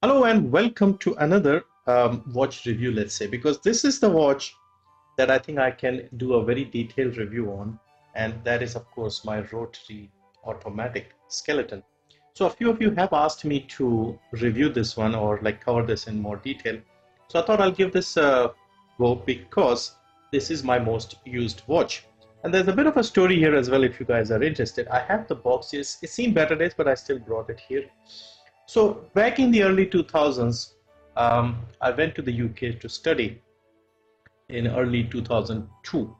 Hello and welcome to another watch review, let's say, because this is the watch that I think I can do a very detailed review on, and that is, of course, my rotary automatic skeleton. So a few of you have asked me to review this one or like cover this in more detail. So I thought I'll give this a go because this is my most used watch. And there's a bit of a story here as well if you guys are interested. I have the box. It's seen better days, but I still brought it here. So back in the early 2000s, I went to the UK to study in early 2002.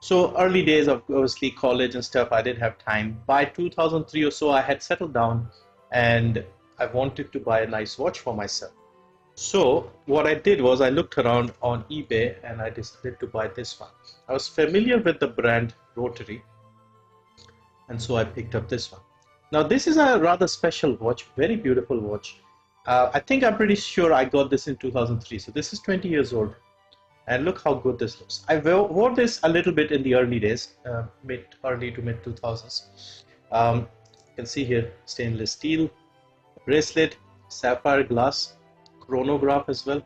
So early days of obviously college and stuff, I didn't have time. By 2003 or so, I had settled down and I wanted to buy a nice watch for myself. So what I did was I looked around on eBay and I decided to buy this one. I was familiar with the brand Rotary, and so I picked up this one. Now this is a rather special watch, very beautiful watch. I'm pretty sure I got this in 2003, so this is 20 years old. And look how good this looks. I wore this a little bit in the early days, early to mid 2000s. You can see here stainless steel, bracelet, sapphire glass, chronograph as well.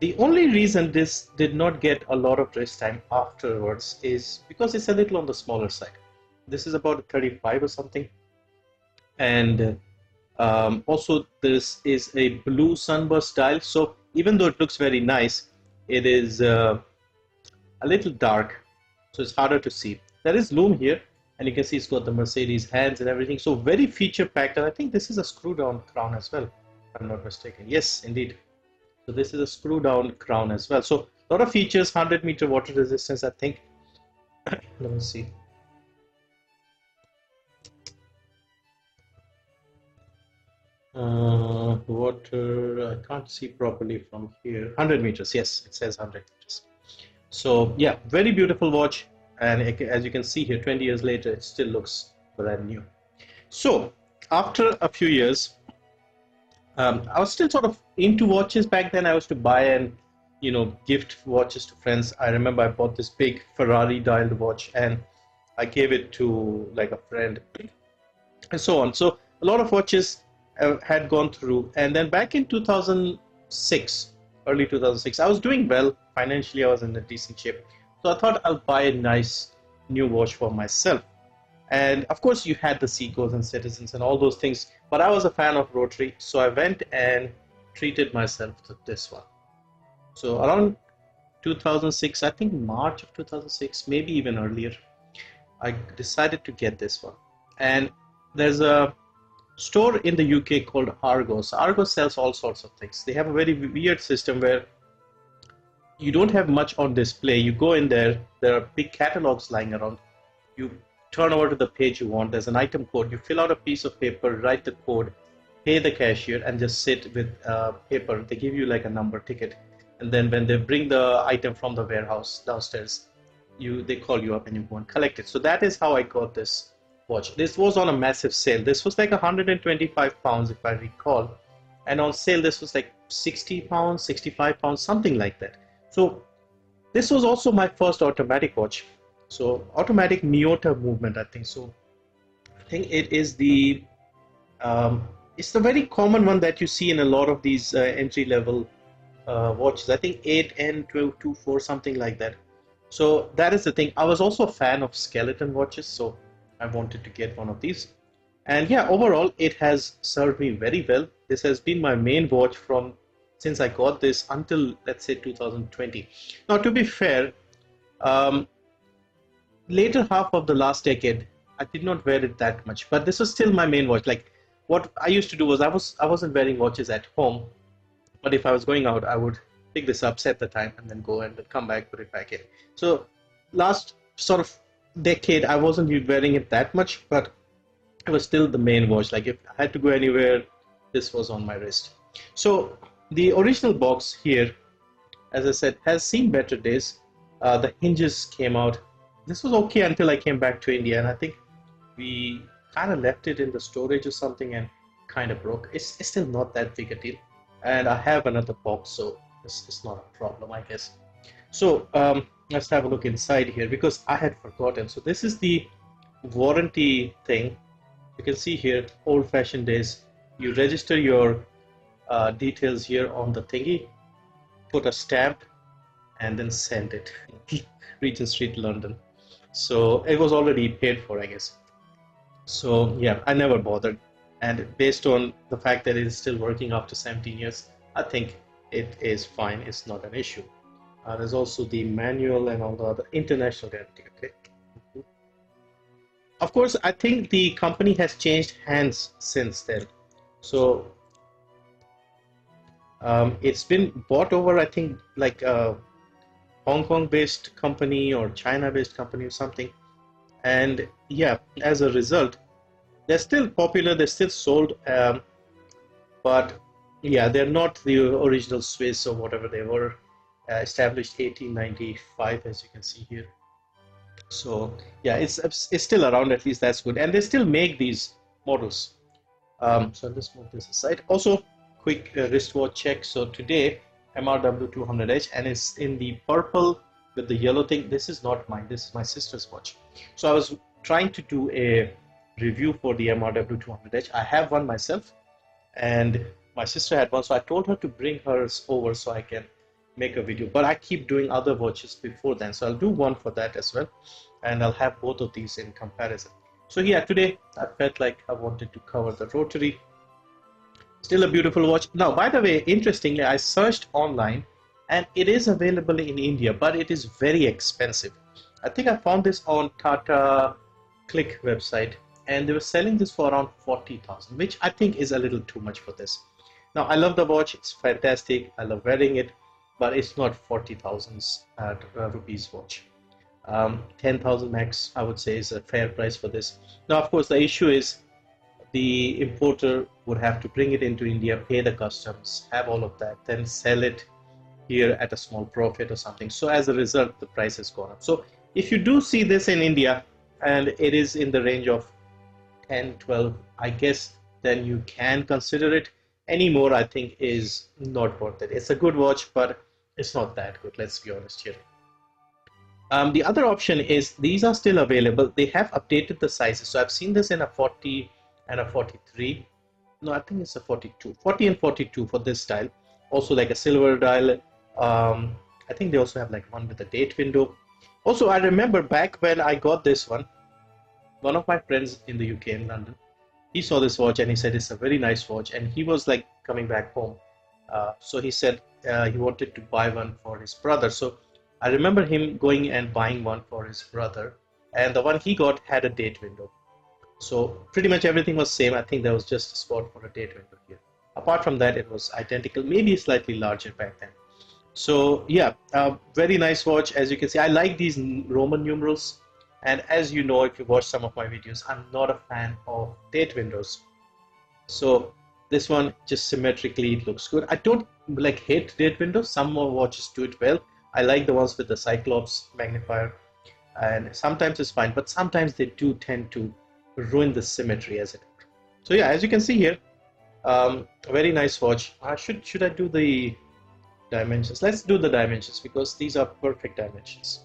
The only reason this did not get a lot of race time afterwards is because it's a little on the smaller side. This is about a 35 or something. And also this is a blue sunburst style. So even though it looks very nice, it is a little dark, so it's harder to see. There is lume here, and you can see it's got the Mercedes hands and everything. So very feature packed, and I think this is a screw down crown as well, if I'm not mistaken. Yes, indeed. So this is a screw down crown as well. So a lot of features, 100-meter water resistance, I think. Let me see. Water, I can't see properly from here. 100 meters, yes, it says 100 meters. So yeah, very beautiful watch, and as you can see here, 20 years later, it still looks brand new. So after a few years, I was still sort of into watches back then. I used to buy and gift watches to friends. I remember I bought this big Ferrari dialed watch, and I gave it to like a friend, and so on. So a lot of watches had gone through, and then back in 2006, early 2006, I was doing well financially. I was in a decent shape, so I thought I'll buy a nice new watch for myself. And of course, you had the Seikos and Citizens and all those things, but I was a fan of Rotary, so I went and treated myself to this one. So around 2006, I think March of 2006, maybe even earlier, I decided to get this one. And there's a store in the UK called Argos. Argos sells all sorts of things. They have a very weird system where you don't have much on display. You go in there, there are big catalogs lying around. You turn over to the page you want. There's an item code. You fill out a piece of paper, write the code, pay the cashier, and just sit with paper. They give you like a number ticket, and then when they bring the item from the warehouse downstairs, they call you up and you go and collect it. So that is how I got this watch. This was on a massive sale. This was like 125 pounds if I recall, and on sale this was like 60 pounds, 65 pounds, something like that. So this was also my first automatic watch. So automatic Miyota movement, I think. So I think it is it's the very common one that you see in a lot of these entry level watches. I think 8N 1224, something like that. So that is the thing. I was also a fan of skeleton watches, so I wanted to get one of these. And yeah, overall it has served me very well. This has been my main watch from since I got this until, let's say, 2020. Now to be fair, later half of the last decade I did not wear it that much, but this was still my main watch. Like what I used to do was I wasn't wearing watches at home, but if I was going out I would pick this up, set the time, and then go and come back, put it back in. So last sort of decade I wasn't wearing it that much, but it was still the main watch. Like if I had to go anywhere, this was on my wrist. So the original box here, as I said, has seen better days. The hinges came out. This was okay until I came back to India, and I think we kind of left it in the storage or something and kind of broke. It's still not that big a deal, and I have another box, so it's not a problem, I guess. So let's have a look inside here because I had forgotten. So this is the warranty thing. You can see here, old-fashioned days. You register your details here on the thingy, put a stamp, and then send it. Regent Street, London. So it was already paid for, I guess. So yeah, I never bothered. And based on the fact that it is still working after 17 years, I think it is fine. It's not an issue. There's also the manual and all the other international guarantee. Okay. Of course, I think the company has changed hands since then. So it's been bought over, I think, like a Hong Kong-based company or China-based company or something. And yeah, as a result, they're still popular. They're still sold, but yeah, they're not the original Swiss or whatever they were. Established 1895, as you can see here. So yeah, it's still around. At least that's good, and they still make these models. So let's move this aside. Also, quick wristwatch check. So today, MRW 200H, and it's in the purple with the yellow thing. This is not mine. This is my sister's watch. So I was trying to do a review for the MRW 200H. I have one myself, and my sister had one. So I told her to bring hers over so I can make a video. But I keep doing other watches before then, so I'll do one for that as well, and I'll have both of these in comparison. So yeah, today I felt like I wanted to cover the rotary. Still a beautiful watch. Now, by the way, interestingly, I searched online and it is available in India, but it is very expensive. I think I found this on Tata Click website, and they were selling this for around 40,000, which I think is a little too much for this. Now, I love the watch. It's fantastic. I love wearing it, but it's not 40,000 rupees watch. 10,000 max, I would say, is a fair price for this. Now, of course, the issue is the importer would have to bring it into India, pay the customs, have all of that, then sell it here at a small profit or something. So as a result, the price has gone up. So if you do see this in India and it is in the range of 10, 12, I guess then you can consider it. Any more, I think, is not worth it. It's a good watch, but it's not that good. Let's be honest here. The other option is these are still available. They have updated the sizes. So I've seen this in a 40 and a 43. No, I think it's a 42. 40 and 42 for this style. Also like a silver dial. I think they also have like one with a date window. Also, I remember back when I got this one of my friends in the UK in London, he saw this watch and he said it's a very nice watch. And he was like coming back home. So he said he wanted to buy one for his brother. So I remember him going and buying one for his brother, and the one he got had a date window. So pretty much everything was same. I think there was just a spot for a date window here. Apart from that, it was identical, maybe slightly larger back then. So yeah, very nice watch. As you can see, I like these Roman numerals. And as you know, if you watch some of my videos, I'm not a fan of date windows. So this one just symmetrically, it looks good. I don't like hate date windows. Some more watches do it well. I like the ones with the Cyclops magnifier, and sometimes it's fine, but sometimes they do tend to ruin the symmetry as it were. So yeah, as you can see here, very nice watch. Should I do the dimensions? Let's do the dimensions because these are perfect dimensions.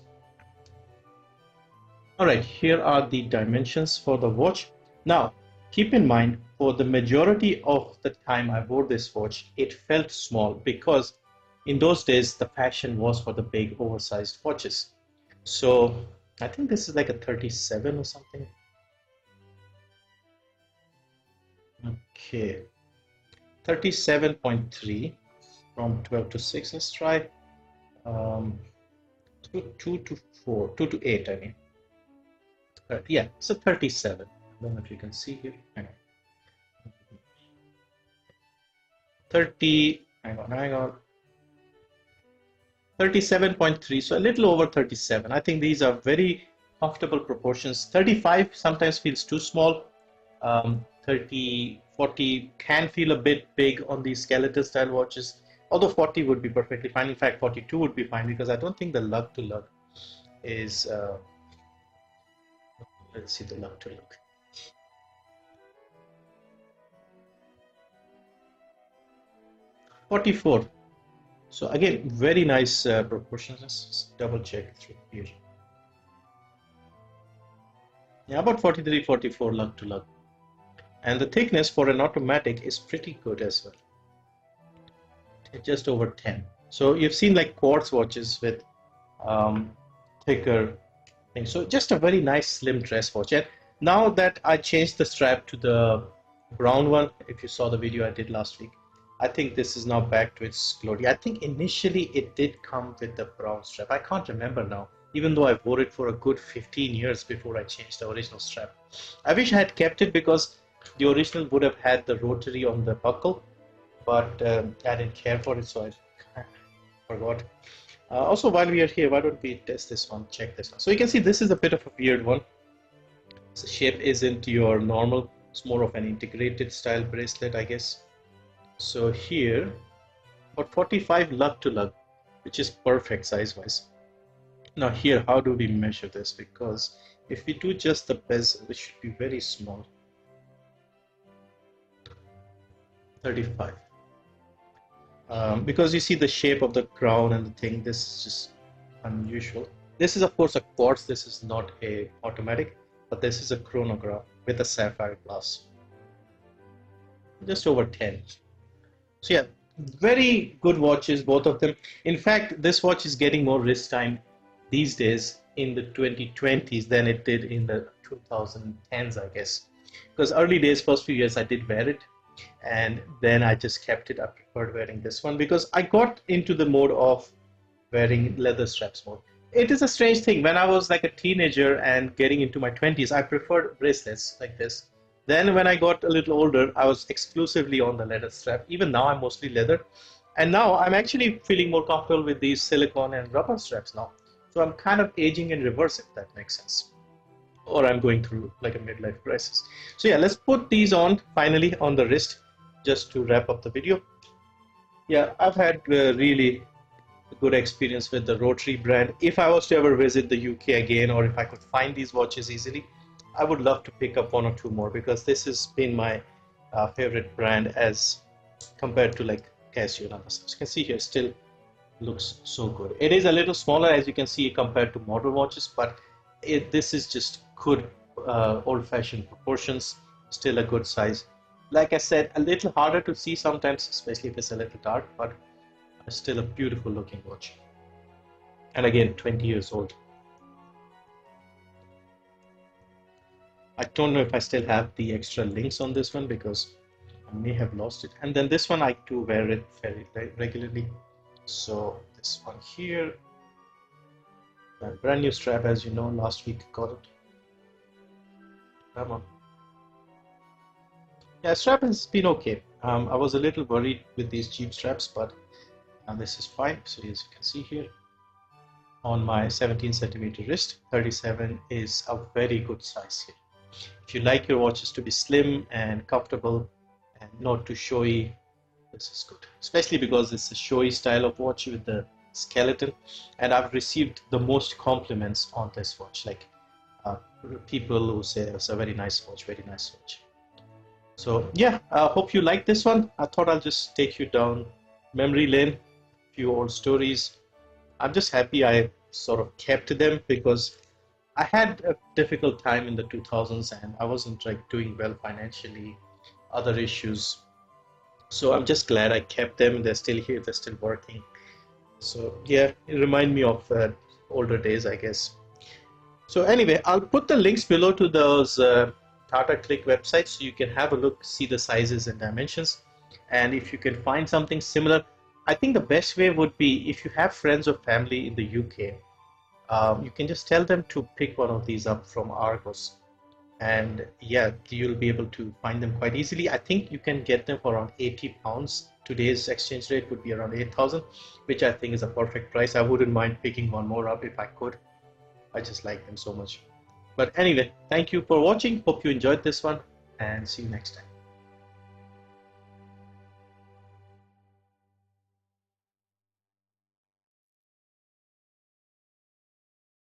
All right, here are the dimensions for the watch. Now, keep in mind, for the majority of the time I wore this watch, it felt small because in those days, the fashion was for the big oversized watches. So I think this is like a 37 or something. Okay, 37.3 from 12 to 6. Let's try 2 to 4, 2 to 8, I mean. Yeah, it's a 37. I don't know if you can see here. Hang on. 30, hang on. 37.3, so a little over 37. I think these are very comfortable proportions. 35 sometimes feels too small. 30, 40 can feel a bit big on these skeleton style watches, although 40 would be perfectly fine. In fact, 42 would be fine because I don't think the lug to lug is, let's see the lug to lug. 44. So again, very nice proportions. Let's double check through here. Yeah, about 43, 44 lug to lug. And the thickness for an automatic is pretty good as well. just over 10. So you've seen like quartz watches with um, thicker things. So just a very nice slim dress watch. And now that I changed the strap to the brown one, if you saw the video I did last week, I think this is now back to its glory. I think initially it did come with the brown strap. I can't remember now, even though I wore it for a good 15 years before I changed the original strap. I wish I had kept it because the original would have had the rotary on the buckle, but I didn't care for it, so I forgot. Also, while we are here, why don't we test this one, check this one. So you can see this is a bit of a weird one. The shape isn't your normal, it's more of an integrated style bracelet, I guess. So here, about 45 lug to lug, which is perfect size-wise. Now here, how do we measure this? Because if we do just the bezel, it should be very small. 35. Because you see the shape of the crown and the thing, this is just unusual. This is of course a quartz, this is not a automatic, but this is a chronograph with a sapphire glass. Just over 10. So yeah, very good watches, both of them. In fact, this watch is getting more wrist time these days in the 2020s than it did in the 2010s, I guess. Because early days, first few years, I did wear it, and then I just kept it. I preferred wearing this one because I got into the mode of wearing leather straps more. It is a strange thing. When I was like a teenager and getting into my 20s, I preferred bracelets like this. Then when I got a little older, I was exclusively on the leather strap. Even now, I'm mostly leather. And now I'm actually feeling more comfortable with these silicone and rubber straps now. So I'm kind of aging in reverse, if that makes sense. Or I'm going through like a midlife crisis. So yeah, let's put these on finally on the wrist just to wrap up the video. Yeah, I've had really good experience with the Rotary brand. If I was to ever visit the UK again, or if I could find these watches easily, I would love to pick up one or two more because this has been my favorite brand as compared to like Casio and others. As you can see here, still looks so good. It is a little smaller as you can see compared to modern watches, but this is just good old-fashioned proportions, still a good size. Like I said, a little harder to see sometimes, especially if it's a little dark, but still a beautiful looking watch. And again, 20 years old. I don't know if I still have the extra links on this one because I may have lost it. And then this one I do wear it very regularly. So this one here, a brand new strap, as you know, last week got it. Come on. Yeah, strap has been okay. I was a little worried with these cheap straps, but this is fine. So as you can see here, on my 17 centimeter wrist, 37 is a very good size here. If you like your watches to be slim and comfortable and not too showy, this is good. Especially because it's a showy style of watch with the skeleton, and I've received the most compliments on this watch. Like people who say it's a very nice watch, very nice watch. So yeah, I hope you like this one. I thought I'll just take you down memory lane, few old stories. I'm just happy I sort of kept them because I had a difficult time in the 2000s and I wasn't like doing well financially, other issues. So I'm just glad I kept them. They're still here, they're still working. So yeah, it reminds me of older days, I guess. So anyway, I'll put the links below to those Tata Click websites so you can have a look, see the sizes and dimensions. And if you can find something similar, I think the best way would be if you have friends or family in the UK, you can just tell them to pick one of these up from Argos. And yeah, you'll be able to find them quite easily. I think you can get them for around £80. Today's exchange rate would be around 8,000, which I think is a perfect price. I wouldn't mind picking one more up if I could. I just like them so much. But anyway, thank you for watching. Hope you enjoyed this one and see you next time.